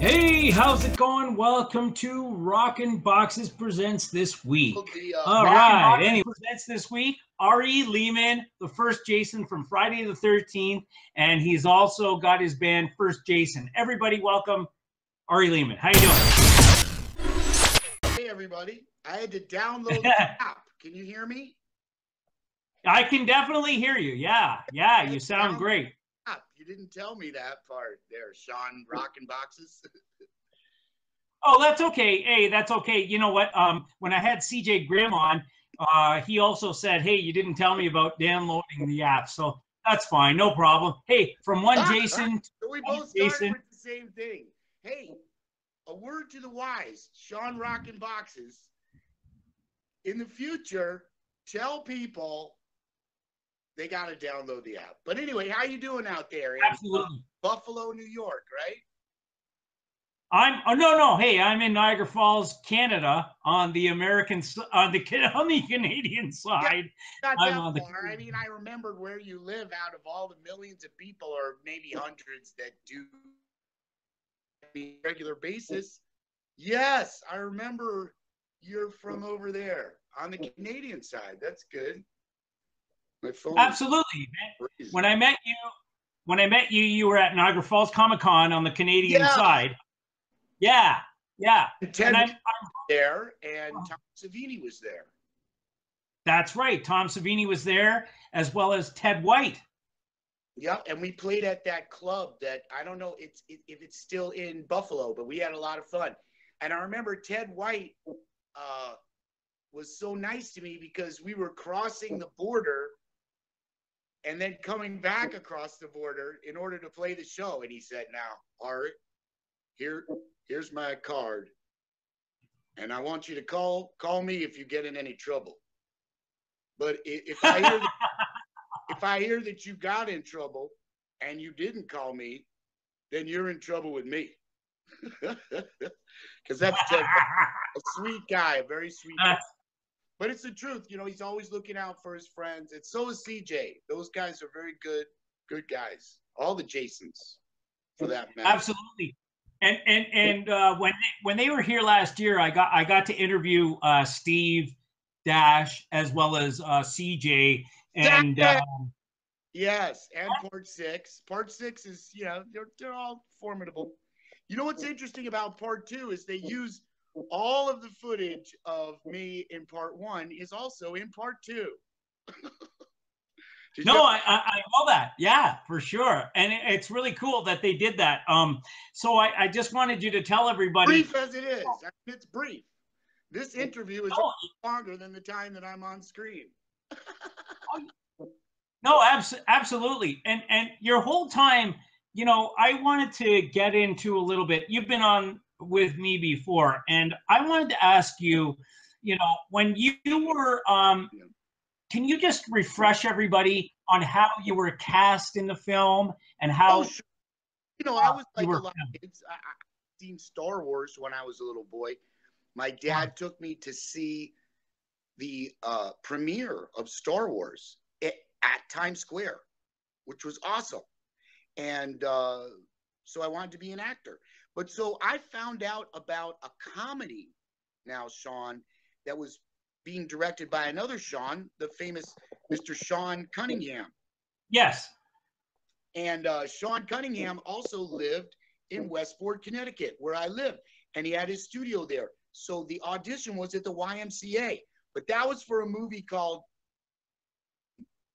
Hey, how's it going? Welcome to Rockinboxes Presents This Week. All right, anyway, presents this week, Ari Lehman, the first Jason from Friday the 13th, and he's also got his band First Jason. Everybody welcome Ari Lehman. How you doing? Hey, everybody. I had to download the app. Can you hear me? I can definitely hear you. Yeah, you sound great. You didn't tell me that part there, Sean Rockinboxes. Oh, that's okay. Hey, that's okay. You know what? When I had CJ Grimm on, he also said, hey, you didn't tell me about downloading the app. So that's fine. No problem. Hey, from one Jason to so we both started with the same thing. Hey, a word to the wise, Sean Rockinboxes. In the future, tell people they got to download the app. But anyway, how you doing out there in Buffalo, New York, right? No. Hey, I'm in Niagara Falls, Canada, on the Canadian side. Not that far. I mean, I remembered where you live out of all the millions of people, or maybe hundreds that do regular basis. Yes, I remember you're from over there on the Canadian side. That's good. Absolutely. When I met you, you were at Niagara Falls Comic-Con on the Canadian side. Yeah. And I'm there, and Tom Savini was there. That's right. Tom Savini was there, as well as Ted White. Yeah, and we played at that club that I don't know if it's still in Buffalo, but we had a lot of fun. And I remember Ted White was so nice to me because we were crossing the border and then coming back across the border in order to play the show. And he said, now, Ari, here's my card. And I want you to call me if you get in any trouble. But if I hear that you got in trouble and you didn't call me, then you're in trouble with me. Because that's Ted, a sweet guy, a very sweet guy. But it's the truth. You know, he's always looking out for his friends. And so is CJ. Those guys are very good guys. All the Jasons, for that matter. Absolutely. And when they were here last year, I got to interview Steve Dash as well as CJ. And yes, and Part 6. Part 6 is, you know, they're all formidable. You know what's interesting about Part 2 is they use all of the footage of me in Part 1 is also in Part 2. No, I know that. Yeah, for sure. And it's really cool that they did that. So I just wanted you to tell everybody. Brief as it is. I mean, it's brief. This interview is longer than the time that I'm on screen. No, absolutely. And your whole time, you know, I wanted to get into a little bit. You've been on with me before, and I wanted to ask you, you know, when you were, can you just refresh everybody on how you were cast in the film and how? Sure. You know, I was like a lot of kids. I've seen Star Wars when I was a little boy. My dad took me to see the premiere of Star Wars at Times Square, which was awesome. And so I wanted to be an actor. But so I found out about a comedy now, Sean, that was being directed by another Sean, the famous Mr. Sean Cunningham. Yes. And Sean Cunningham also lived in Westport, Connecticut, where I lived. And he had his studio there. So the audition was at the YMCA. But that was for a movie called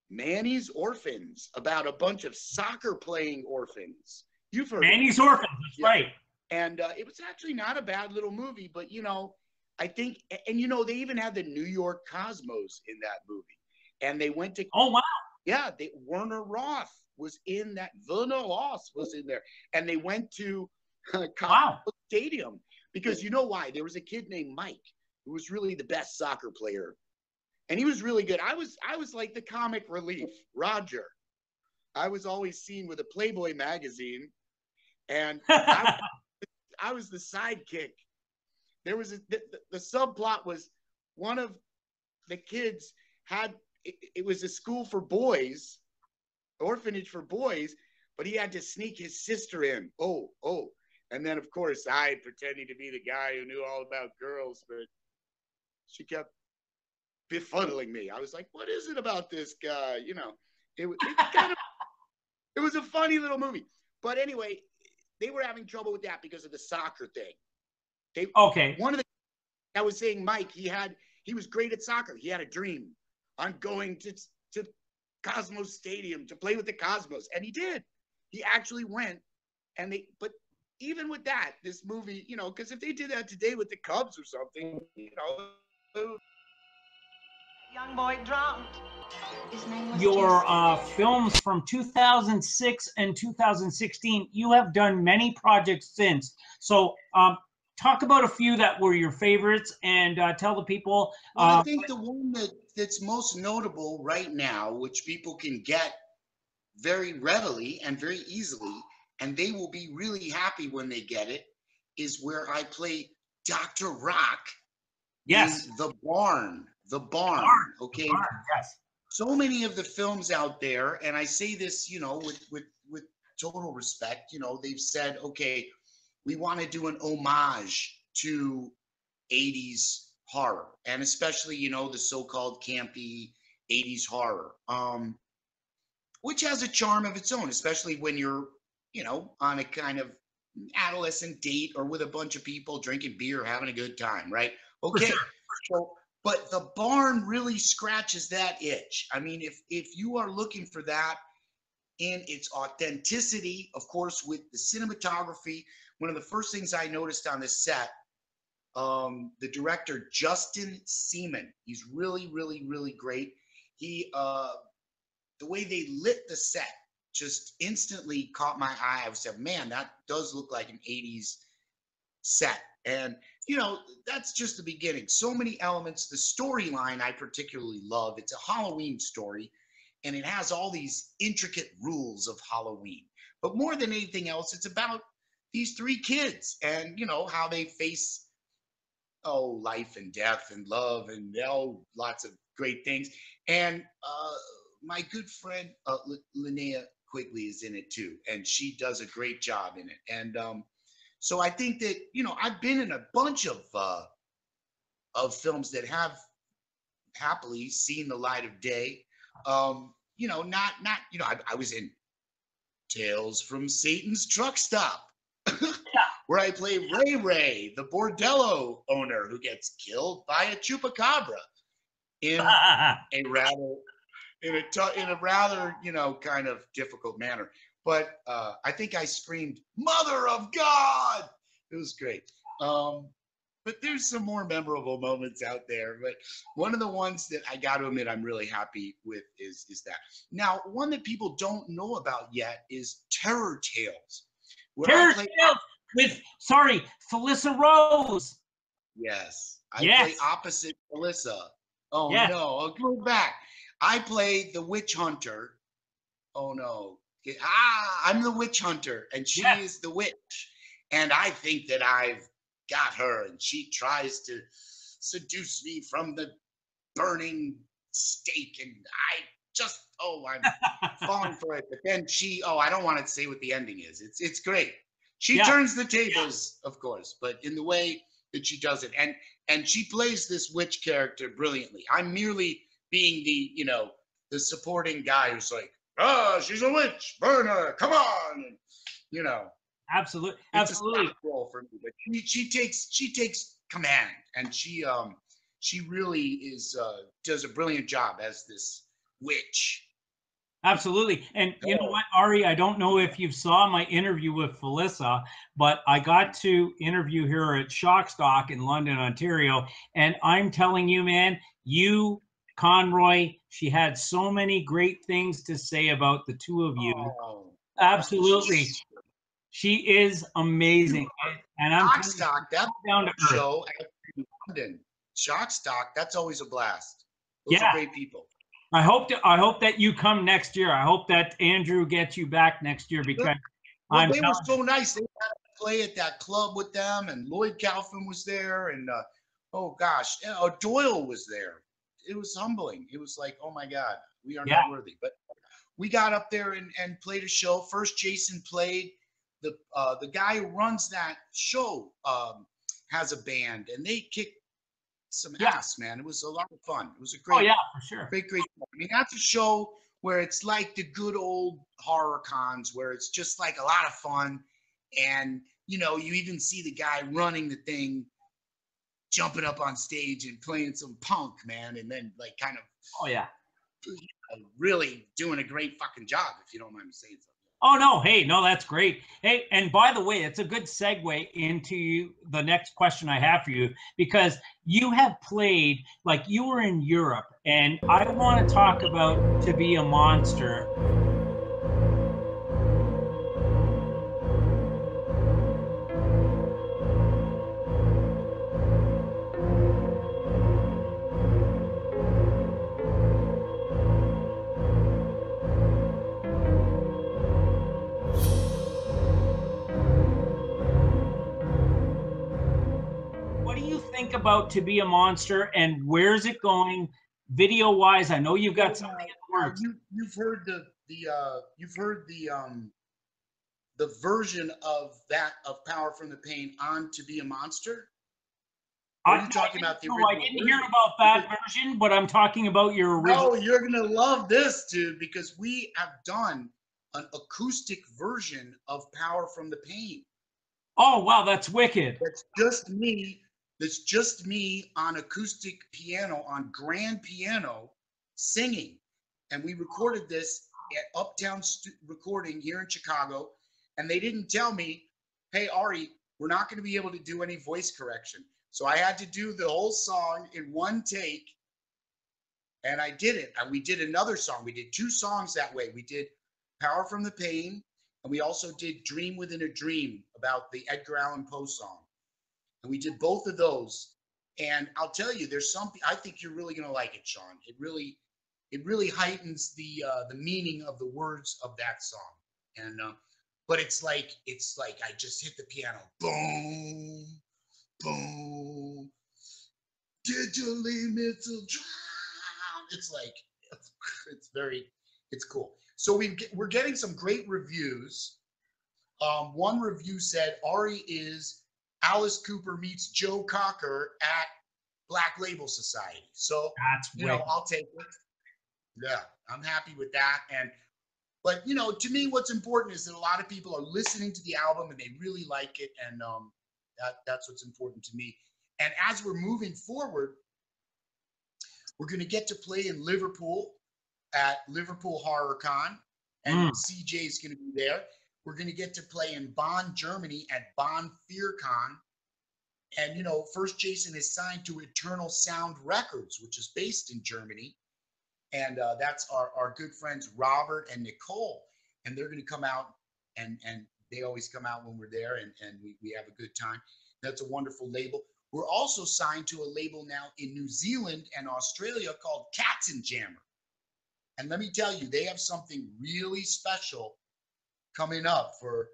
Manny's Orphans, about a bunch of soccer-playing orphans. You've heard Manny's Orphans, that's right. And it was actually not a bad little movie, but, you know, I think, and, you know, they even had the New York Cosmos in that movie. And they went to... Oh, wow. Yeah, Werner Roth was in that. Werner Roth was in there. And they went to Cosmos Stadium because, you know why? There was a kid named Mike who was really the best soccer player. And he was really good. I was like the comic relief, Roger. I was always seen with a Playboy magazine. And I was the sidekick. There was the subplot was one of the kids had, it was a school for boys, orphanage for boys, but he had to sneak his sister in. And then, of course, I pretending to be the guy who knew all about girls, but she kept befuddling me. I was like, what is it about this guy? You know, it kind of, it was a funny little movie. But anyway, they were having trouble with that because of the soccer thing. One of the, I was saying, Mike, he was great at soccer. He had a dream on going to Cosmos Stadium to play with the Cosmos. And he did. He actually went. But even with that, this movie, you know, because if they did that today with the Cubs or something, you know. Young boy drowned. Your films from 2006 and 2016, you have done many projects since. So talk about a few that were your favorites and tell the people. Well, I think the one that's most notable right now, which people can get very readily and very easily, and they will be really happy when they get it, is where I play Dr. Rock in The Barn. The Barn, okay? The Barn, yes. So many of the films out there, and I say this, you know, with total respect, you know, they've said, okay, we want to do an homage to 80s horror, and especially, you know, the so-called campy 80s horror, which has a charm of its own, especially when you're, you know, on a kind of adolescent date or with a bunch of people drinking beer, having a good time, right? Okay. So, but The Barn really scratches that itch. I mean, if you are looking for that in its authenticity, of course, with the cinematography, one of the first things I noticed on this set, the director, Justin Seaman, he's really, really, really great. He, the way they lit the set just instantly caught my eye. I said, man, that does look like an 80s set. And, you know, that's just the beginning. So many elements. The storyline I particularly love. It's a Halloween story, and it has all these intricate rules of Halloween. But more than anything else, it's about these three kids and, you know, how they face, life and death and love and lots of great things. And my good friend Linnea Quigley is in it too, and she does a great job in it. And so I think that, you know, I've been in a bunch of films that have happily seen the light of day. You know, not you know, I was in Tales from Satan's Truck Stop, where I play Ray Ray, the bordello owner who gets killed by a chupacabra in a rather, you know, kind of difficult manner. But I think I screamed, "Mother of God!" It was great. But there's some more memorable moments out there. But one of the ones that I got to admit I'm really happy with is that. Now, one that people don't know about yet is Terror Tales. Terror Tales with, Felissa Rose. Yes. I play opposite Felissa. Oh, no. I'll go back. I play the witch hunter. Oh, no. I'm the witch hunter, and she is the witch. And I think that I've got her, and she tries to seduce me from the burning stake, and I just, I'm falling for it. But then I don't want to say what the ending is. It's great. She turns the tables, of course, but in the way that she does it. And she plays this witch character brilliantly. I'm merely being the, you know, the supporting guy who's like, she's a witch, burn her, come on, and, you know. Absolutely. It's a role for me, but she takes command, and she really does a brilliant job as this witch. Absolutely. And you know what, Ari, I don't know if you saw my interview with Felissa, but I got to interview her at Shockstock in London, Ontario. And I'm telling you, man, Conroy, she had so many great things to say about the two of you. Absolutely. She is amazing. And I'm Shockstock, that show in London. Shockstock, that's always a blast. Those are great people. I hope that you come next year. I hope that Andrew gets you back next year, because they were so nice. They had to play at that club with them, and Lloyd Kaufman was there, and Doyle was there. It was humbling. It was like, oh my God, we are not worthy. But we got up there and played a show. First, Jason played. the guy who runs that show has a band, and they kick some ass, man. It was a lot of fun. It was a great, for sure. great. I mean, that's a show where it's like the good old horror cons, where it's just like a lot of fun, and you know, you even see the guy running the thing, jumping up on stage and playing some punk, man, and then like kind of, really doing a great fucking job, if you don't mind me saying so. Oh, no. Hey, no, that's great. Hey, and by the way, it's a good segue into the next question I have for you, because you have played, like you were in Europe, and I want to talk about To Be a Monster. About To Be a Monster, and where's it going video wise? I know you've got something in the works. You've heard the version of that of Power from the Pain on To Be a Monster. Are you talking about the original? I didn't hear about that version, but I'm talking about your original. Oh, you're gonna love this, dude, because we have done an acoustic version of Power from the Pain. Oh wow, that's wicked. That's just me. That's just me on acoustic piano, on grand piano, singing. And we recorded this at Uptown Recording here in Chicago. And they didn't tell me, hey, Ari, we're not going to be able to do any voice correction. So I had to do the whole song in one take. And I did it. And we did another song. We did 2 songs that way. We did Power from the Pain. And we also did Dream Within a Dream, about the Edgar Allan Poe song. And we did both of those, and I'll tell you, there's something. I think you're really gonna like it, Sean. It really heightens the meaning of the words of that song. And but it's like I just hit the piano, boom, boom. Did you leave me to drown? It's like it's cool. So we're getting some great reviews. One review said Ari is Alice Cooper meets Joe Cocker at Black Label Society. So that's I'll take it. Yeah, I'm happy with that. But to me, what's important is that a lot of people are listening to the album and they really like it, and that's what's important to me. And as we're moving forward, we're going to get to play in Liverpool at Liverpool Horror Con, and CJ is going to be there. We're going to get to play in Bonn, Germany at Bonn FearCon. And, First Jason is signed to Eternal Sound Records, which is based in Germany. And that's our good friends Robert and Nicole. And they're going to come out, and they always come out when we're there, and we have a good time. That's a wonderful label. We're also signed to a label now in New Zealand and Australia called Katzenjammer. And let me tell you, they have something really special coming up for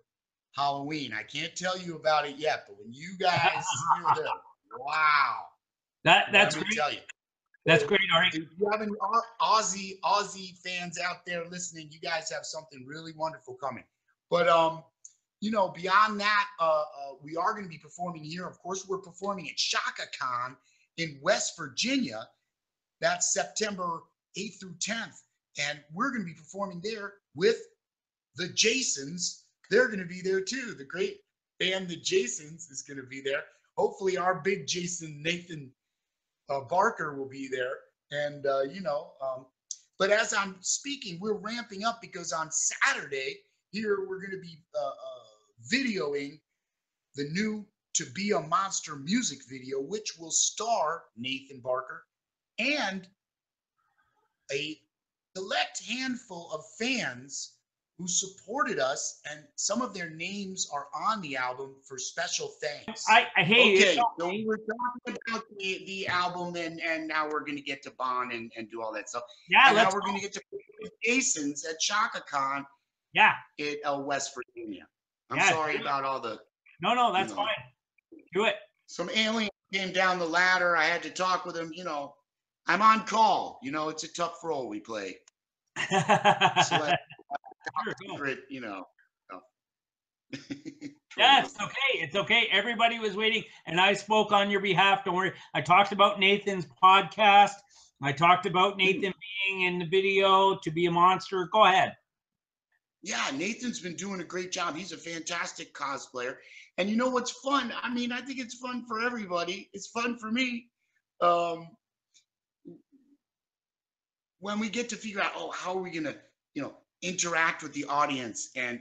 Halloween. I can't tell you about it yet, but when you guys hear this, wow. That's great. Tell you. That's great, Ari. If you have any Aussie fans out there listening, you guys have something really wonderful coming. But beyond that, we are going to be performing here. Of course, we're performing at Shaka Con in West Virginia. That's September 8th through 10th. And we're going to be performing there with the Jasons. They're going to be there too. The great band, the Jasons, is going to be there. Hopefully our big Jason, Nathan Barker, will be there. And, but as I'm speaking, we're ramping up because on Saturday here, we're going to be videoing the new To Be a Monster music video, which will star Nathan Barker and a select handful of fans who supported us, and some of their names are on the album for special thanks. Okay, so we were talking about the album, and now we're going to get to Bonn and do all that stuff. Yeah, and now we're going to get to Jason's at Shaka Con. Yeah, in West Virginia. I'm sorry about all the. No, that's fine. Do it. Some alien came down the ladder. I had to talk with him. I'm on call. It's a tough role we play. So secret, Yeah, it's okay. It's okay. Everybody was waiting, and I spoke on your behalf. Don't worry. I talked about Nathan's podcast. I talked about Nathan being in the video to be a monster. Go ahead. Yeah, Nathan's been doing a great job. He's a fantastic cosplayer. And you know what's fun? I mean, I think it's fun for everybody. It's fun for me. When we get to figure out, oh, how are we gonna, interact with the audience, and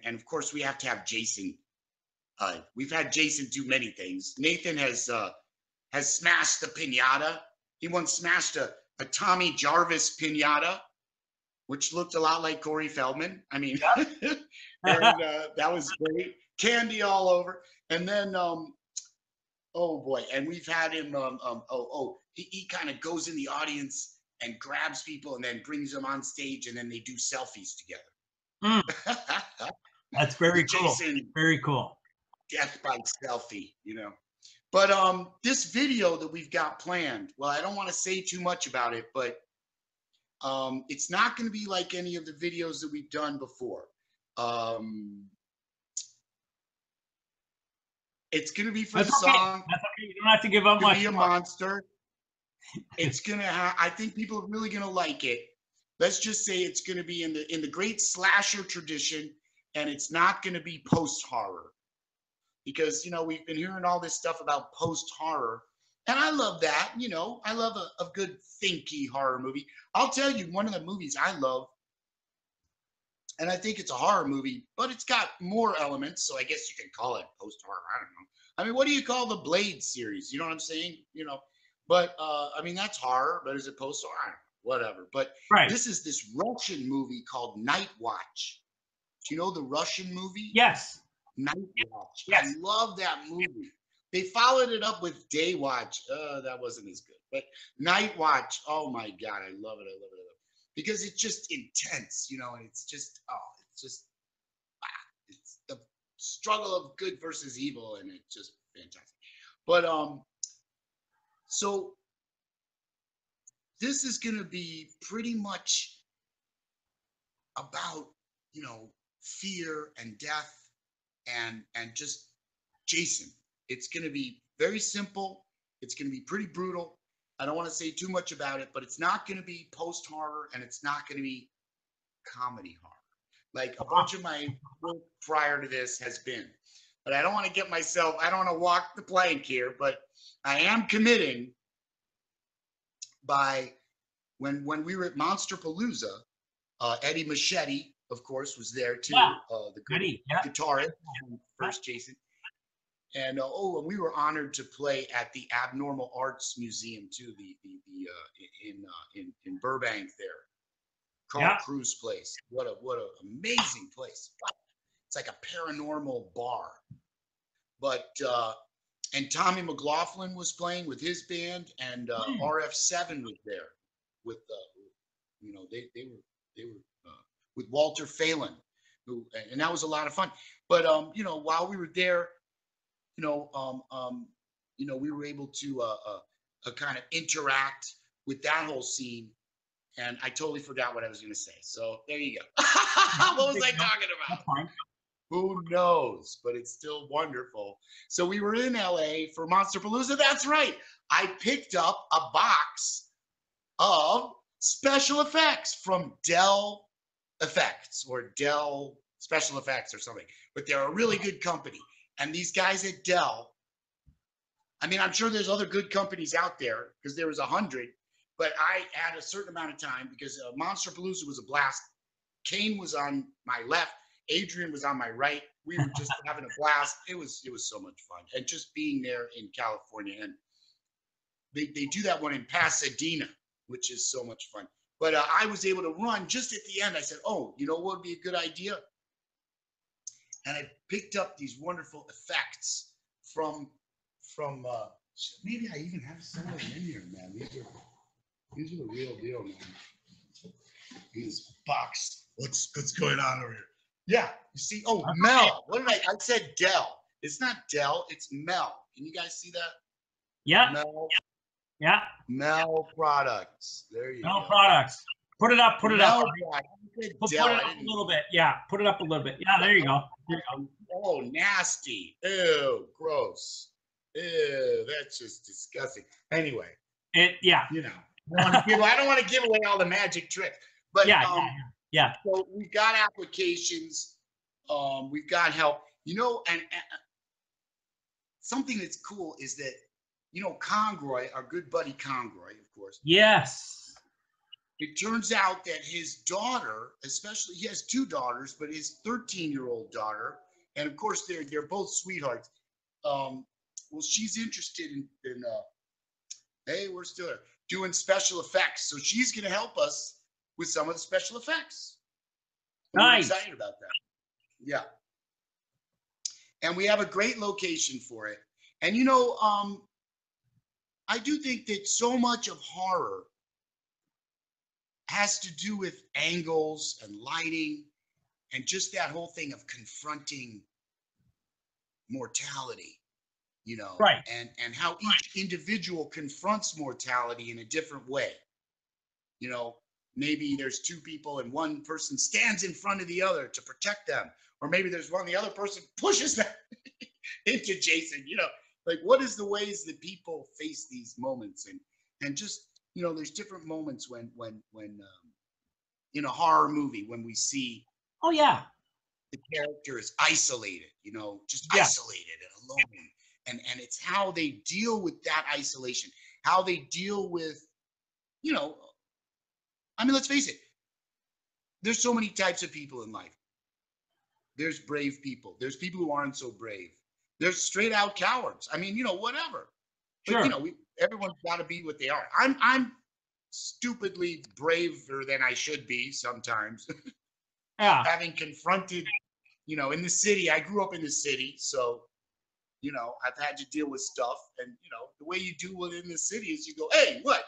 of course we have to have Jason. We've had Jason do many things. Nathan has smashed the piñata. He once smashed a Tommy Jarvis piñata, which looked a lot like Corey Feldman. I mean, and that was great. Candy all over. And then, oh boy, and we've had him. He kind of goes in the audience and grabs people and then brings them on stage, and then they do selfies together. That's very cool. Jason, very cool. Death by selfie, But this video that we've got planned, well, I don't want to say too much about it, but it's not going to be like any of the videos that we've done before. It's going to be for the song. That's okay. You don't have to give up much. Be a monster. It's going to have, I think people are really going to like it. Let's just say it's going to be in the great slasher tradition, and it's not going to be post-horror. Because, we've been hearing all this stuff about post-horror, and I love that. I love a good thinky horror movie. I'll tell you, one of the movies I love, and I think it's a horror movie, but it's got more elements, so I guess you can call it post-horror. I don't know. I mean, what do you call the Blade series? You know what I'm saying? But, I mean, that's horror, but is it post-horror? I don't know. Whatever. But This is this Russian movie called Night Watch. Do you know the Russian movie? Yes. Night Watch. Yes. I love that movie. They followed it up with Day Watch. That wasn't as good. But Night Watch, oh my God, I love it. I love it. I love it. Because it's just intense, and it's just, it's the struggle of good versus evil, and it's just fantastic. But so this is going to be pretty much about, fear and death and just Jason. It's going to be very simple. It's going to be pretty brutal. I don't want to say too much about it, but it's not going to be post-horror, and it's not going to be comedy horror like a bunch of my work prior to this has been. But I don't want to get myself, I don't want to walk the plank here, but I am committing by when we were at Monsterpalooza, Eddie Machete, of course, was there too. Yeah. The guitarist, first Jason. And and we were honored to play at the Abnormal Arts Museum too, in Burbank there. Carl Cruz place. What a amazing place. It's like a paranormal bar. But and Tommy McLaughlin was playing with his band, and RF7 was there with they were with Walter Phelan, and that was a lot of fun. But while we were there, we were able to kind of interact with that whole scene, and I totally forgot what I was going to say. So there you go. What was I talking about? Who knows? But it's still wonderful. So we were in LA for Monsterpalooza. That's right. I picked up a box of special effects from Dell Effects or Dell Special Effects or something. But they're a really good company. And these guys at Dell, I mean, I'm sure there's other good companies out there because there was 100, but I had a certain amount of time because Monsterpalooza was a blast. Kane was on my left. Adrian was on my right. We were just having a blast. It was so much fun. And just being there in California. And they do that one in Pasadena, which is so much fun. But I was able to run just at the end. I said, oh, you know what would be a good idea? And I picked up these wonderful effects from maybe I even have some of them in here, man. These are the real deal, man. This box. What's going on over here? Yeah, you see, Mel. What did I said Dell. It's not Dell, it's Mel. Can you guys see that? Yeah. Mel. Yeah. Mel Products. There you go. Mel Products. Put it up. Mel said Put Dell. it up a little bit. Yeah, put it up a little bit. Yeah, there you go. There you go. Oh, nasty. Ew, gross. Ew, that's just disgusting. Anyway. Yeah. You know, I don't want to give away all the magic tricks. But yeah. So we've got applications. We've got help. You know, and something that's cool is that, you know, Conroy, our good buddy Conroy, of course. Yes. It turns out that his daughter, especially, he has 2 daughters, but his 13-year-old daughter, and of course they're both sweethearts. Well, she's interested in hey, we're still there, doing special effects, so she's going to help us with some of the special effects. Nice. We're excited about that. Yeah. And we have a great location for it. And you know, I do think that so much of horror has to do with angles and lighting and just that whole thing of confronting mortality, you know, right. And how each individual confronts mortality in a different way. You know, maybe there's 2 people and one person stands in front of the other to protect them, or maybe there's one, the other person pushes them into Jason, you know, like what is the ways that people face these moments, and just, you know, there's different moments when in a horror movie, when we see, oh yeah, the character is isolated, you know, just isolated and alone, and it's how they deal with that isolation, how they deal with, you know, I mean, let's face it, there's so many types of people in life. There's brave people. There's people who aren't so brave. There's straight out cowards. I mean, you know, whatever. But, sure. You know, everyone's got to be what they are. I'm stupidly braver than I should be sometimes. Yeah. Having confronted, you know, in the city, I grew up in the city, so, you know, I've had to deal with stuff, and, you know, the way you do it in the city is you go, hey, what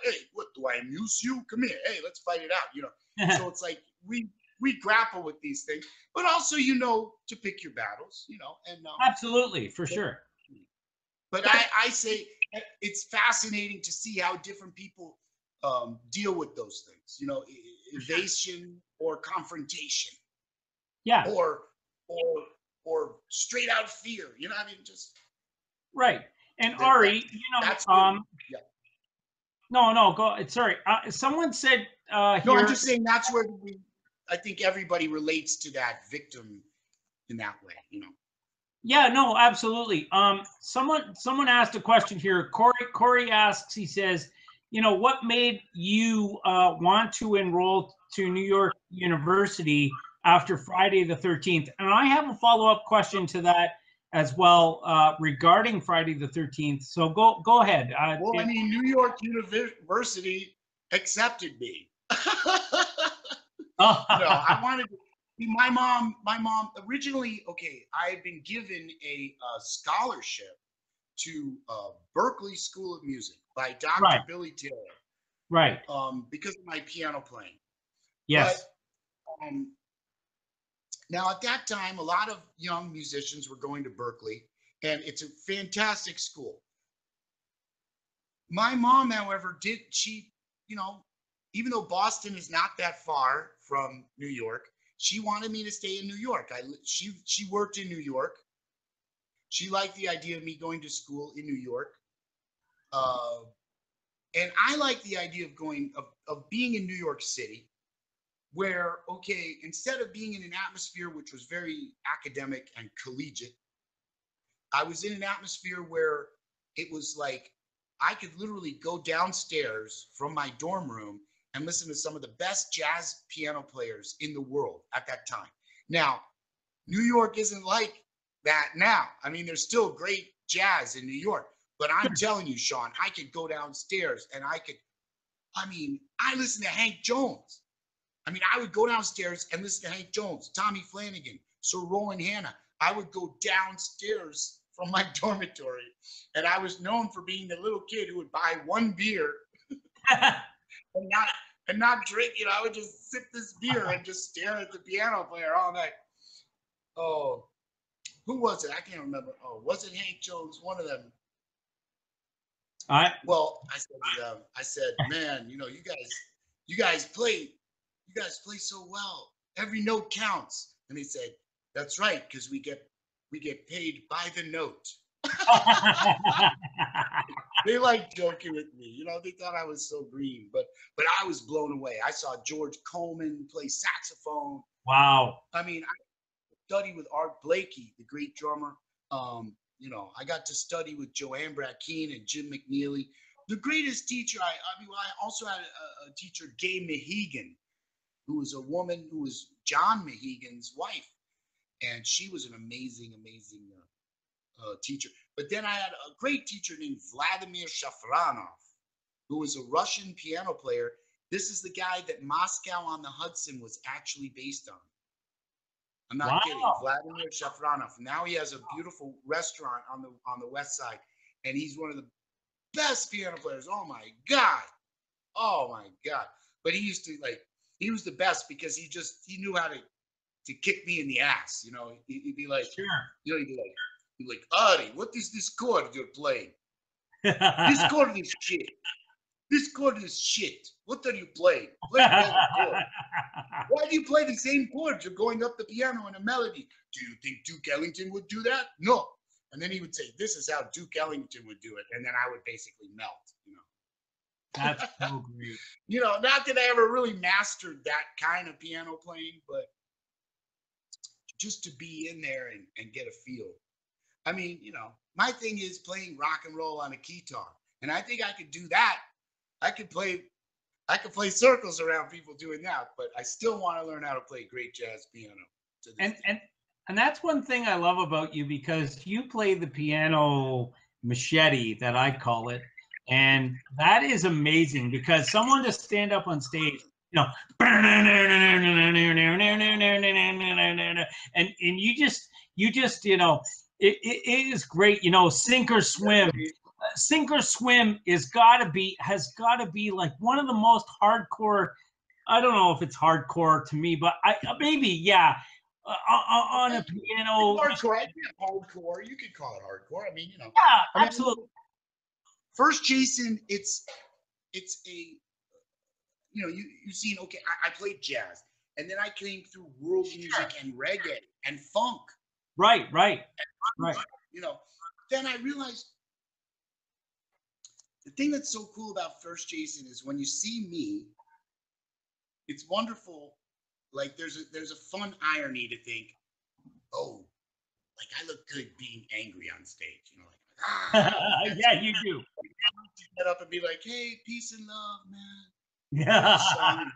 do I amuse you? Come here, hey, let's fight it out, you know. So it's like we grapple with these things, but also, you know, to pick your battles, you know, and absolutely, for sure. But I say it's fascinating to see how different people deal with those things, you know, evasion or confrontation, yeah, or straight out fear, you know, I mean, just right. And Ari, you know, that's really, yeah. No, go. Sorry, someone said here. No, I'm just saying that's where I think everybody relates to that victim in that way, you know. Yeah, no, absolutely. Someone asked a question here. Corey asks. He says, you know, what made you want to enroll to New York University after Friday the 13th? And I have a follow-up question to that as well regarding Friday the 13th. So go ahead. Well, I mean, New York University accepted me. No, I wanted to. My mom originally, okay, I had been given a scholarship to Berklee School of Music by Dr. Right. Billy Taylor. Right. Because of my piano playing. Yes. But, now, at that time, a lot of young musicians were going to Berklee, and it's a fantastic school. My mom, however, you know, even though Boston is not that far from New York, she wanted me to stay in New York. She worked in New York. She liked the idea of me going to school in New York. And I like the idea of being in New York City, where, okay, instead of being in an atmosphere which was very academic and collegiate, I was in an atmosphere where it was like I could literally go downstairs from my dorm room and listen to some of the best jazz piano players in the world at that time. Now, New York isn't like that now. I mean, there's still great jazz in New York, but I'm telling you, Sean, I could go downstairs and I listen to Hank Jones. I mean, I would go downstairs and listen to Hank Jones, Tommy Flanagan, Sir Roland Hanna. I would go downstairs from my dormitory, and I was known for being the little kid who would buy one beer and not drink. You know, I would just sip this beer and just stare at the piano player all night. Oh, who was it? I can't remember. Oh, was it Hank Jones? One of them. Well, I said, man, you know, you guys play so well. every note counts. And they said, that's right, because we get paid by the note. They liked joking with me. You know, they thought I was so green, but I was blown away. I saw George Coleman play saxophone. Wow. I mean, I studied with Art Blakey, the great drummer. You know, I got to study with Joanne Brackeen and Jim McNeely. The greatest teacher, I mean, I also had a teacher, Gay Mehegan, who was a woman who was John Mehegan's wife. And she was an amazing, amazing teacher. But then I had a great teacher named Vladimir Shafranov, who was a Russian piano player. This is the guy that Moscow on the Hudson was actually based on. I'm not kidding. Vladimir Shafranov. Now he has a beautiful restaurant on the west side, and he's one of the best piano players. Oh my God. Oh my God. But he used to he was the best because he knew how to kick me in the ass. You know, he'd be like, sure. You know, he'd be like, Ari, what is this chord you're playing? This chord is shit. This chord is shit. What are you playing? Play another chord. Why do you play the same chords? You're going up the piano in a melody. Do you think Duke Ellington would do that? No. And then he would say, this is how Duke Ellington would do it. And then I would basically melt, you know. That's so great. You know, not that I ever really mastered that kind of piano playing, but just to be in there and get a feel. I mean, you know, my thing is playing rock and roll on a guitar. And I think I could do that. I could play circles around people doing that, but I still want to learn how to play great jazz piano. And that's one thing I love about you, because you play the piano machete, that I call it, and that is amazing, because someone to stand up on stage, you know, and you just you know, it is great, you know, sink or swim. Sink or swim has got to be like one of the most hardcore. I don't know if it's hardcore to me, but maybe, yeah. On a piano. Hardcore. Hardcore. You could call it hardcore. I mean, you know. Yeah, absolutely. First, Jason, it's a, you know, you've seen, okay, I played jazz, and then I came through world music and reggae and funk. Right. You know, then I realized the thing that's so cool about First Jason is when you see me, it's wonderful. Like there's a fun irony to think, oh, like I look good being angry on stage, you know, like yeah, you do. Get up and be like, hey, peace and love, man. Yeah. Song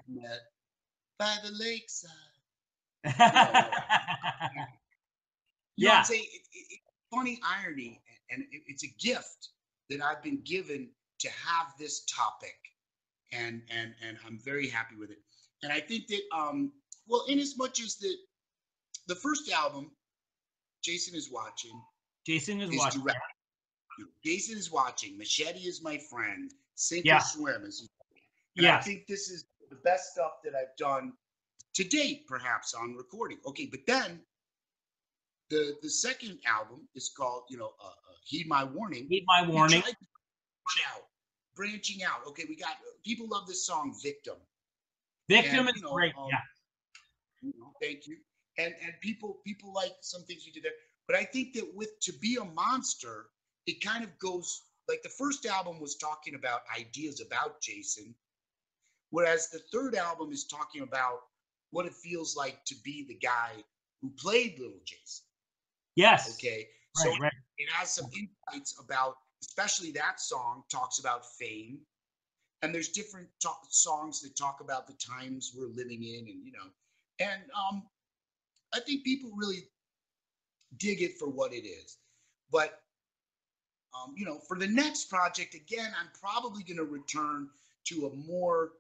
met by the lakeside. You know what I'm saying? It's funny irony, and it's a gift that I've been given to have this topic, and I'm very happy with it. And I think that, well, in as much as the first album, Jason is watching. Jason is watching. Direct. Jason is watching. Machete is my friend. Sink or swim is. And I think this is the best stuff that I've done to date, perhaps on recording. Okay, but then the second album is called, you know, Heed My Warning. Heed My Warning. Branching out. Okay, we got people love this song, Victim. Victim is great. Yeah. You know, thank you. And people like some things you did there. But I think that with To Be a Monster, it kind of goes like the first album was talking about ideas about Jason, whereas the third album is talking about what it feels like to be the guy who played Little Jason. Yes. Okay. So it has some insights about, especially that song talks about fame. And there's different songs that talk about the times we're living in, and you know, and I think people really dig it for what it is. But you know, for the next project, again, I'm probably going to return to a more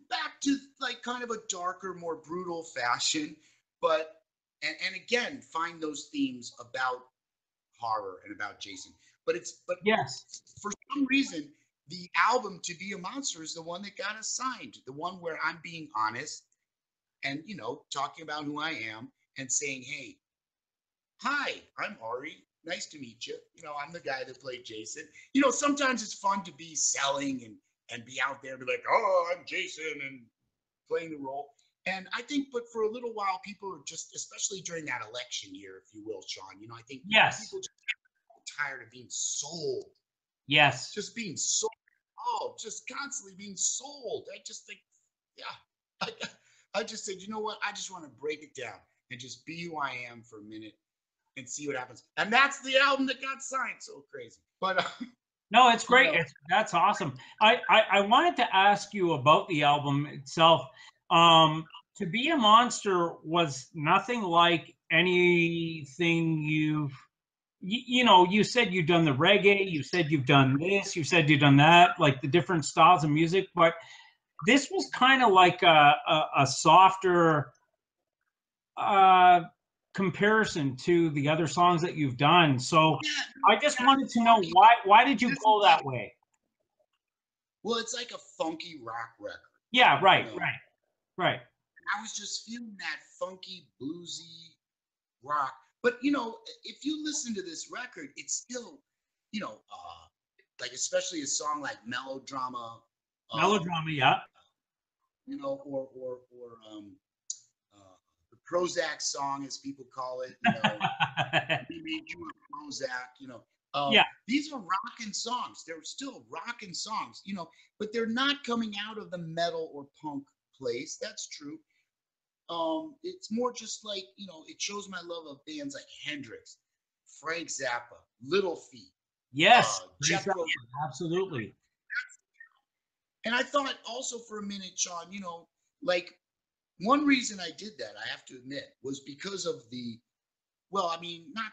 back to like kind of a darker, more brutal fashion, but and again, find those themes about horror and about Jason. But yes, for some reason, the album To Be a Monster is the one that got assigned, the one where I'm being honest and, you know, talking about who I am and saying, hey, hi, I'm Ari. Nice to meet you. You know, I'm the guy that played Jason. You know, sometimes it's fun to be selling and and be out there and be like, oh, I'm Jason, and playing the role. And I think, but for a little while, people are just, especially during that election year, if you will, Sean, I think Yes. people just get tired of being sold. Yes. Just being sold. Oh, just constantly being sold. I just think, yeah. I just said, you know what? I just want to break it down and just be who I am for a minute and see what happens. And that's the album that got signed. So crazy. But no, it's great. That's awesome. I wanted to ask you about the album itself. To Be a Monster was nothing like anything you said you've done the reggae, you said you've done this, you said you've done that, like the different styles of music, but this was kind of like a softer comparison to the other songs that you've done. So I just wanted to know why did you go that way? Well, it's like a funky rock record. Yeah, right. I was just feeling that funky, bluesy rock. But if you listen to this record, it's still, like especially a song like Melodrama. Melodrama, yeah. Or the Prozac song, as people call it. We made you a Prozac. Yeah. These are rockin' songs. They're still rockin' songs, but they're not coming out of the metal or punk place. That's true. It's more just like, it shows my love of bands like Hendrix, Frank Zappa, Little Feat. Yes, absolutely. And I thought also for a minute, Sean, like one reason I did that, I have to admit, was because of not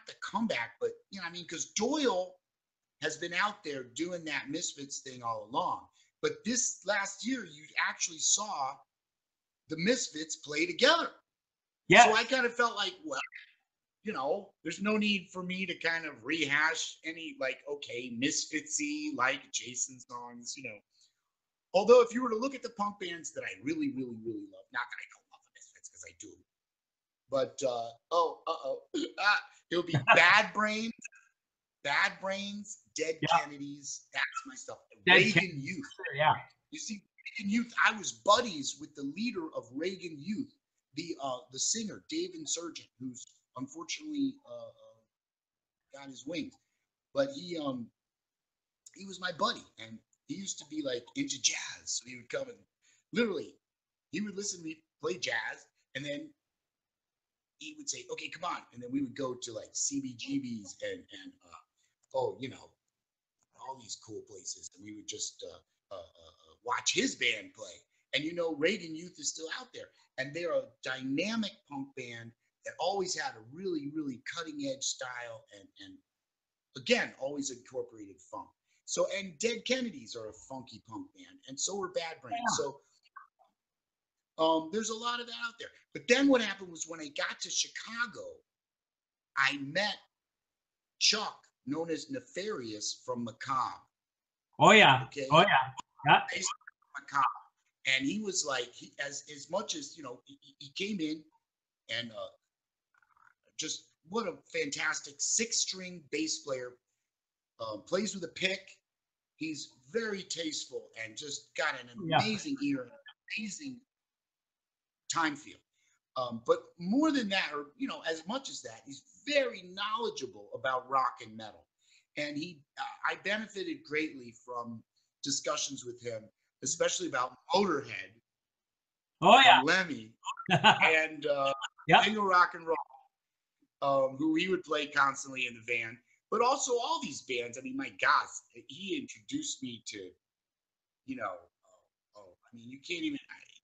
the comeback, but because Doyle has been out there doing that Misfits thing all along. But this last year, you actually saw the Misfits play together. Yeah. So I kind of felt like, well, there's no need for me to kind of rehash any Misfitsy like Jason songs, Although if you were to look at the punk bands that I really, really, really love, not that I don't love the Misfits because I do, but it would be Bad Brains, Dead Kennedys. That's my stuff. Reagan Youth. Yeah. You see, Reagan Youth. I was buddies with the leader of Reagan Youth, the singer Dave Insurgent, who's unfortunately got his wings, but he was my buddy, and he used to be like into jazz. So he would come and literally he would listen to me play jazz, and then he would say, "Okay, come on," and then we would go to like CBGB's and all these cool places, and we would just watch his band play. And Reagan Youth is still out there, and they're a dynamic punk band that always had a really, really cutting edge style, and again, always incorporated funk. So, and Dead Kennedys are a funky punk band, and so are Bad Brains. Yeah. So, there's a lot of that out there. But then what happened was when I got to Chicago, I met Chuck, known as Nefarious, from Macabre. Oh yeah. Okay. Oh yeah. Yeah. Macabre. And he was like, as much as he came in and just what a fantastic 6-string bass player. Plays with a pick. He's very tasteful and just got an amazing ear, amazing time feel. But more than that, or as much as that, he's very knowledgeable about rock and metal. And I benefited greatly from discussions with him, especially about Motorhead. Oh yeah, Lemmy, and King of Rock and Roll, who he would play constantly in the van. But also all these bands. I mean, my God, he introduced me to, you can't even,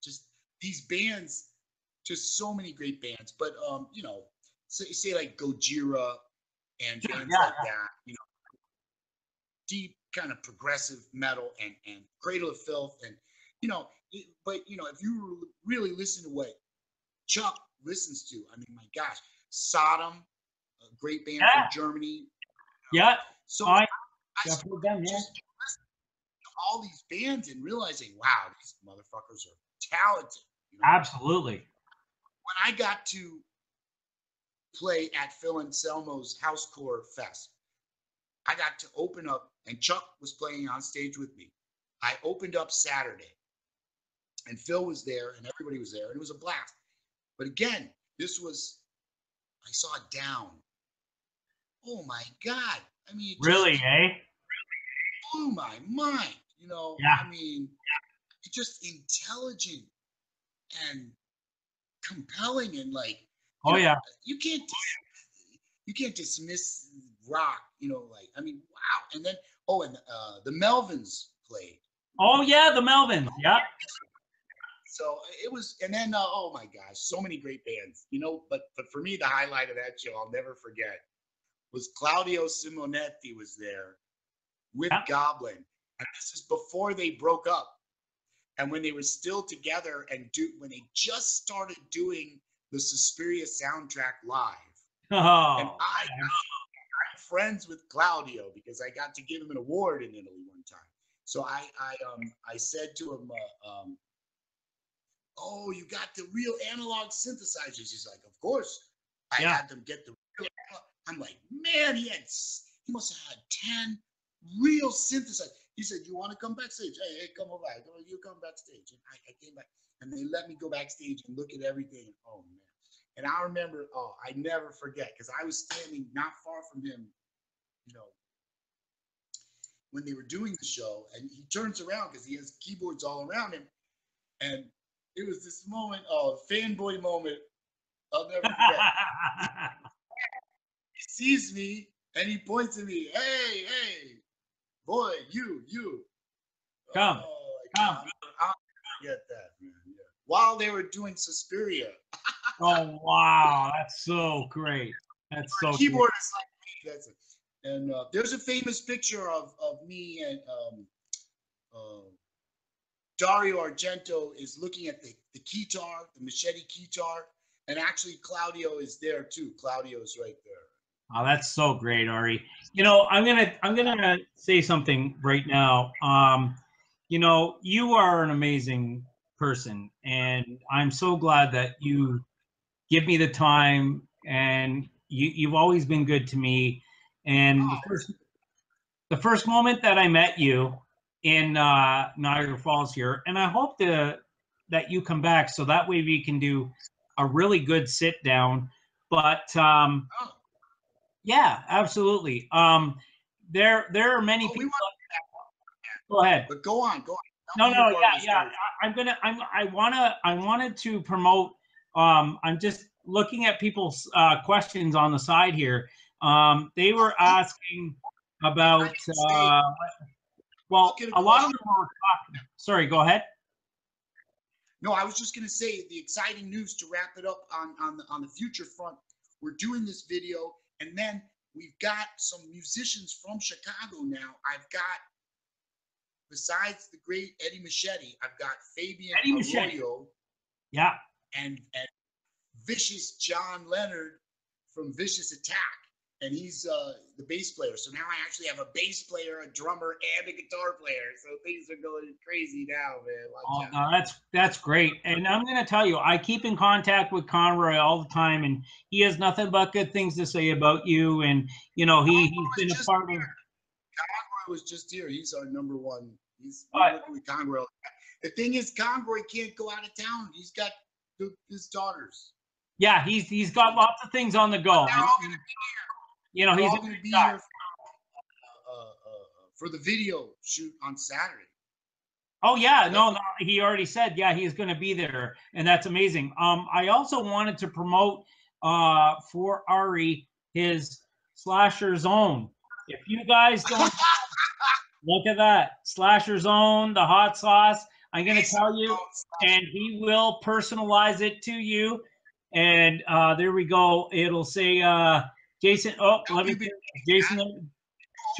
just these bands, just so many great bands. But, say like Gojira and bands like that, deep kind of progressive metal and Cradle of Filth. And, but, if you really listen to what Chuck listens to, I mean, my gosh, Sodom, a great band from Germany. Yeah. So I just listening to all these bands and realizing, wow, these motherfuckers are talented. Absolutely. When I got to play at Phil Anselmo's Housecore Fest, I got to open up, and Chuck was playing on stage with me. I opened up Saturday, and Phil was there, and everybody was there, and it was a blast. But again, this was, I saw it down. Oh my God! I mean, it Really, just blew my mind. You know, Yeah. I mean, it's just intelligent and compelling, and like, Oh yeah. you can't dismiss rock. You know, like, I mean, wow. And then the Melvins played. Oh yeah, the Melvins. Yeah. So it was, and then oh my gosh, so many great bands. You know, but for me, the highlight of that show, I'll never forget, was Claudio Simonetti was there with Goblin, and this is before they broke up, and when they were still together, and when they just started doing the Suspiria soundtrack live. Oh. And I'm friends with Claudio because I got to give him an award in Italy one time. So I said to him, "Oh, you got the real analog synthesizers?" He's like, "Of course, I had them get the real." I'm like, "Man, he must have had 10 real synthesizers." He said, "You want to come backstage? Hey, come over. You come backstage." And I came back, and they let me go backstage and look at everything. Oh man! And I remember, I never forget, because I was standing not far from him, you know, when they were doing the show, and he turns around because he has keyboards all around him, and it was this moment, fanboy moment, I'll never forget. He sees me and he points at me, "Hey, boy, you, come." I'll never forget that, man. Yeah. While they were doing Suspiria. Oh wow, that's so great. That's so Keyboard is like me. That's it. And there's a famous picture of me and Dario Argento is looking at the keytar, the machete keytar, and actually Claudio is there too. Claudio's right there. Oh, that's so great, Ari. You know, I'm gonna say something right now. You know, you are an amazing person, and I'm so glad that you give me the time, and you've always been good to me. And the first moment that I met you in Niagara Falls here, and I hope that you come back so that way we can do a really good sit down. But yeah, absolutely. There are many people. Go ahead. But go on. No, yeah. I wanted to promote. I'm just looking at people's questions on the side here. They were asking about. Well, a lot of them were talking. Sorry, go ahead. No, I was just going to say the exciting news to wrap it up on the future front. We're doing this video, and then we've got some musicians from Chicago now. I've got, besides the great Eddie Machete, I've got Fabian Arroyo. Yeah. And Vicious John Leonard from Vicious Attack. And he's the bass player. So now I actually have a bass player, a drummer, and a guitar player. So things are going crazy now, man. No, that's great. And I'm going to tell you, I keep in contact with Conroy all the time, and he has nothing but good things to say about you. And, you know, he's been a part of... Conroy was just here. He's our number one. He's working with Conroy. The thing is, Conroy can't go out of town. He's got his daughters. Yeah, he's got lots of things on the go. They're all going to be here. You know, he's going to be here for the video shoot on Saturday. Oh yeah, no, he already said, yeah, he's going to be there, and that's amazing. I also wanted to promote for Ari his Slasher Zone. If you guys don't look at that Slasher Zone, the hot sauce, I'm going to tell you, and he will personalize it to you. And there we go. It'll say Jason. Oh, let me. Jason.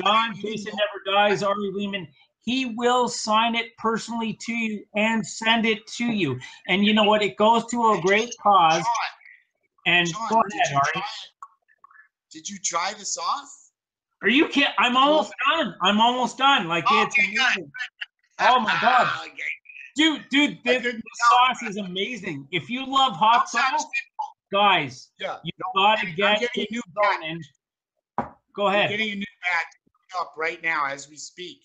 John. Jason never dies. Ari Lehman. He will sign it personally to you and send it to you. And you know what? It goes to a great cause. And John, go ahead, Ari. Did you try the sauce? Are you kidding? I'm almost done. I'm almost done. Like it's amazing. Oh my God. Dude, the sauce is amazing. If you love hot sauce, guys, you gotta get a new zone. Go ahead. Getting a new batch. up right now as we speak,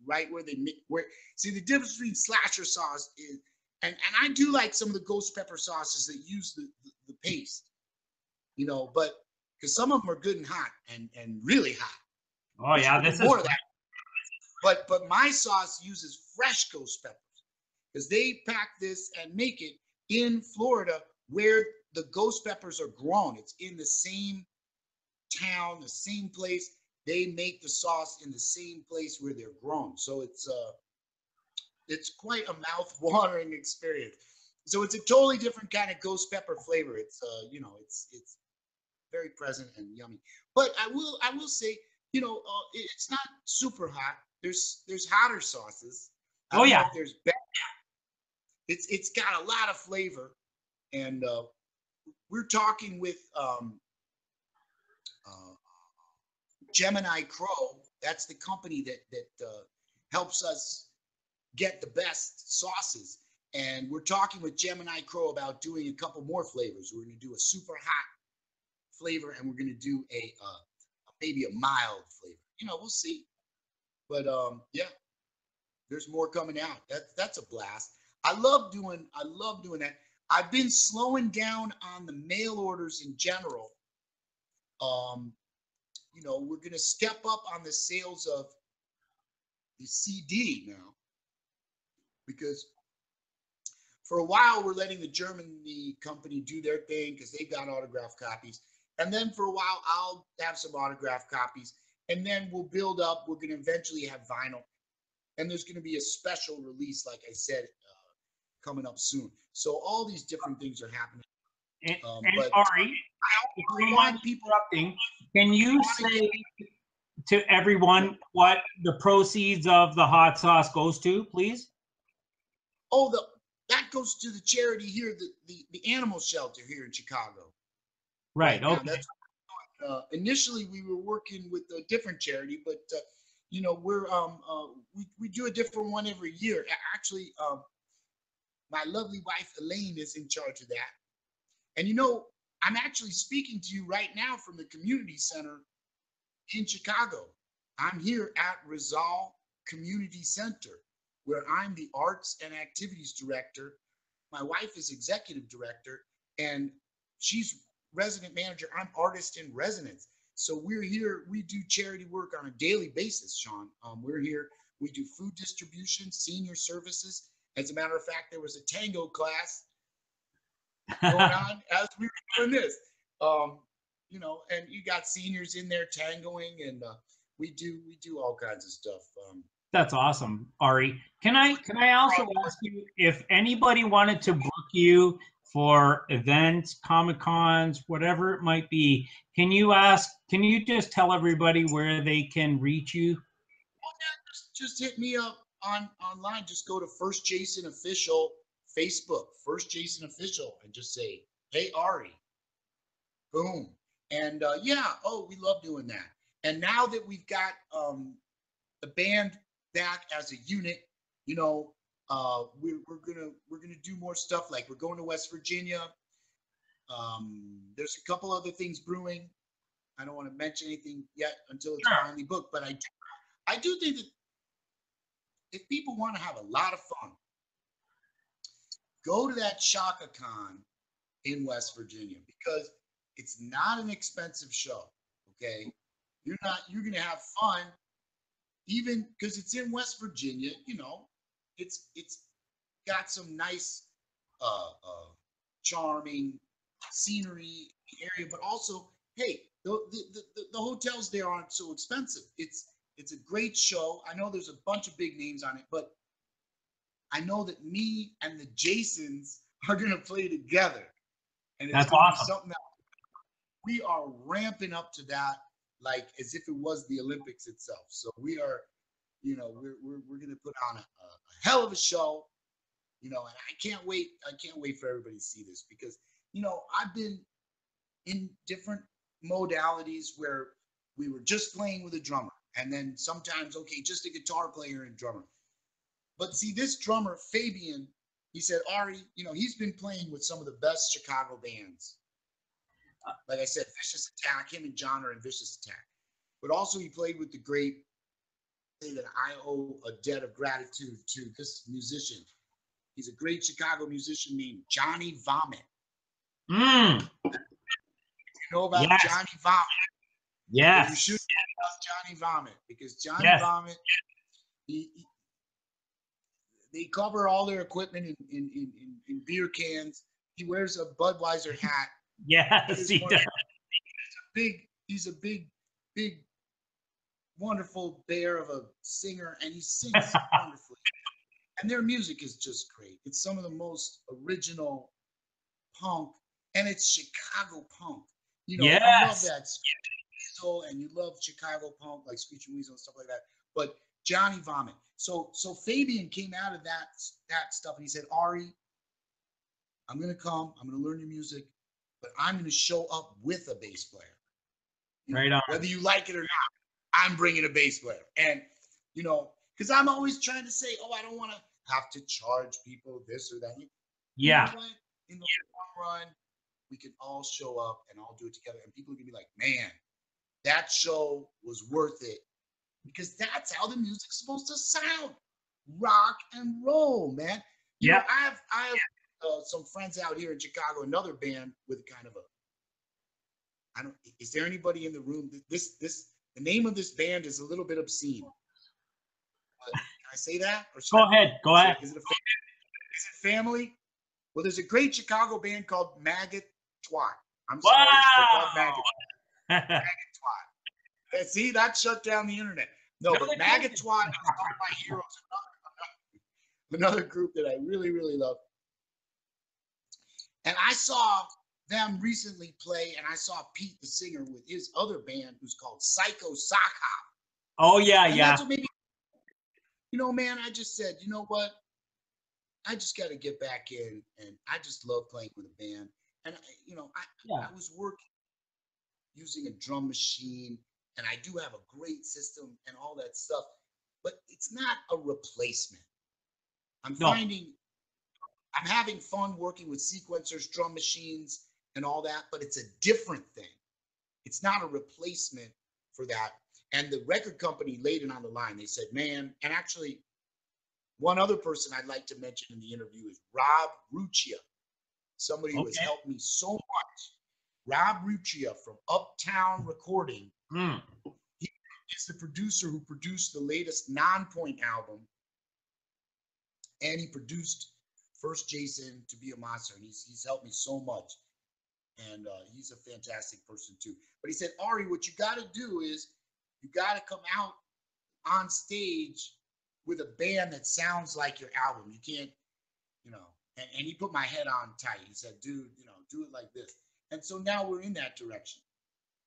right where they make. Where see the difference between slasher sauce is, and I do like some of the ghost pepper sauces that use the paste, you know, but because some of them are good and hot and really hot. Oh yeah, this more is of that. But my sauce uses fresh ghost peppers because they pack this and make it in Florida where the ghost peppers are grown. It's in the same town, the same place. They make the sauce in the same place where they're grown. So it's quite a mouth-watering experience. So it's a totally different kind of ghost pepper flavor. It's you know, it's very present and yummy. But I will say, you know, it's not super hot. There's hotter sauces. I don't know if there's better. It's got a lot of flavor, and we're talking with Gemini Crow. That's the company that helps us get the best sauces. And we're talking with Gemini Crow about doing a couple more flavors. We're going to do a super hot flavor, and we're going to do a maybe a mild flavor. You know, we'll see. But yeah, there's more coming out. That's a blast. I love doing that. I've been slowing down on the mail orders in general. You know, we're going to step up on the sales of the CD now, because for a while we're letting the Germany company do their thing because they've got autographed copies. And then for a while I'll have some autographed copies, and then we'll build up. We're going to eventually have vinyl, and there's going to be a special release, like I said, coming up soon. So all these different things are happening. And Ari, if you don't mind interrupting, can you say to everyone what the proceeds of the hot sauce goes to, please? Oh, that goes to the charity here, the animal shelter here in Chicago. Right. Okay. Now, that's, initially we were working with a different charity, but you know, we do a different one every year. Actually, my lovely wife Elaine is in charge of that. And you know, I'm actually speaking to you right now from the community center in Chicago. I'm here at Rizal Community Center, where I'm the arts and activities director. My wife is executive director, and she's resident manager. I'm artist in residence. So we're here. We do charity work on a daily basis, Sean. We're here. We do food distribution, senior services. As a matter of fact, there was a tango class going on as we were doing this. You know, and you got seniors in there tangoing, and we do all kinds of stuff. That's awesome, Ari. Can I also ask you if anybody wanted to book you for events, Comic Cons, whatever it might be? Can you just tell everybody where they can reach you? Well, yeah, just hit me up online. Just go to First Jason Official Facebook, First Jason Official, and just say, "Hey Ari," boom, and yeah, oh, we love doing that. And now that we've got the band back as a unit, you know, we're gonna do more stuff. Like we're going to West Virginia. There's a couple other things brewing. I don't want to mention anything yet until it's finally booked, but I do think that if people want to have a lot of fun, go to that Shaka Con in West Virginia, because it's not an expensive show. Okay, you're gonna have fun, even because it's in West Virginia. You know, it's got some nice, charming scenery area, but also, hey, the hotels there aren't so expensive. It's a great show. I know there's a bunch of big names on it, but I know that me and the Jasons are gonna play together, and it's gonna be something that we are ramping up to that, like as if it was the Olympics itself. So we are, you know, we're gonna put on a hell of a show, you know, and I can't wait for everybody to see this, because, you know, I've been in different modalities where we were just playing with a drummer, and then sometimes, okay, just a guitar player and drummer. But see, this drummer, Fabian, he said, Ari, you know, he's been playing with some of the best Chicago bands. Like I said, Vicious Attack, him and John are in Vicious Attack. but also he played with the great. That I owe a debt of gratitude to this musician. He's a great Chicago musician named Johnny Vomit. Mm. You know about Yes. Johnny Vomit? Yes. Well, you should know about Johnny Vomit because Johnny Yes. Vomit, they cover all their equipment in beer cans. He wears a Budweiser hat. Yes, he does. He's a big, wonderful bear of a singer, and he sings wonderfully. And their music is just great. It's some of the most original punk, and it's Chicago punk. You know, yes. I love that Weasel, and you love Chicago punk like Screeching Weasel and stuff like that. But Johnny Vomit. So Fabian came out of that stuff, and he said, Ari, I'm gonna come. I'm gonna learn your music, but I'm gonna show up with a bass player. Right on. Whether you like it or not, I'm bringing a bass player. And you know, because I'm always trying to say, oh, I don't want to have to charge people this or that. Yeah. You know what? In the long run, we can all show up and all do it together, and people can be like, man, that show was worth it, because that's how the music's supposed to sound. Rock and roll, man. You know, I have some friends out here in Chicago, another band with kind of a, is there anybody in the room? The name of this band is a little bit obscene. Can I say that? Or go ahead. Go ahead. Is it family? Well, there's a great Chicago band called Maggot Twat. I'm sorry, they're called Maggot. Maggot Twat. See, that shut down the internet. No, but Maggot Twat is one of my heroes. Another group that I really, really love. And I saw them recently play, and I saw Pete, the singer, with his other band, who's called Psycho Sock Hop. Oh yeah, and yeah. That's what made me, you know, man, I just said, you know what? I just got to get back in, and I just love playing with a band. And you know, I was working using a drum machine, and I do have a great system and all that stuff, but it's not a replacement. I'm having fun working with sequencers, drum machines, and all that, but it's a different thing. It's not a replacement for that. And the record company laid it on the line. They said, man, and actually, one other person I'd like to mention in the interview is Rob Ruccia, somebody who has helped me so much. Rob Ruccia from Uptown Recording. He is the producer who produced the latest Nonpoint album, and he produced First Jason to Be a Monster, and he's helped me so much. And he's a fantastic person too. But he said, Ari, what you got to do is you got to come out on stage with a band that sounds like your album. You can't, you know, and he put my head on tight. He said, dude, you know, do it like this. And so now we're in that direction.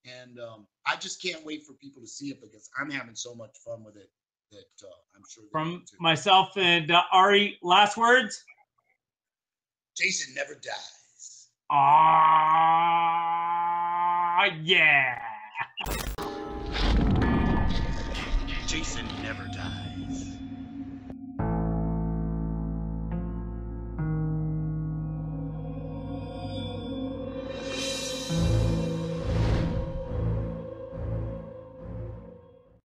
And I just can't wait for people to see it, because I'm having so much fun with it that I'm sure. From myself and Ari, last words? Jason never dies. Yeah. Jason never dies.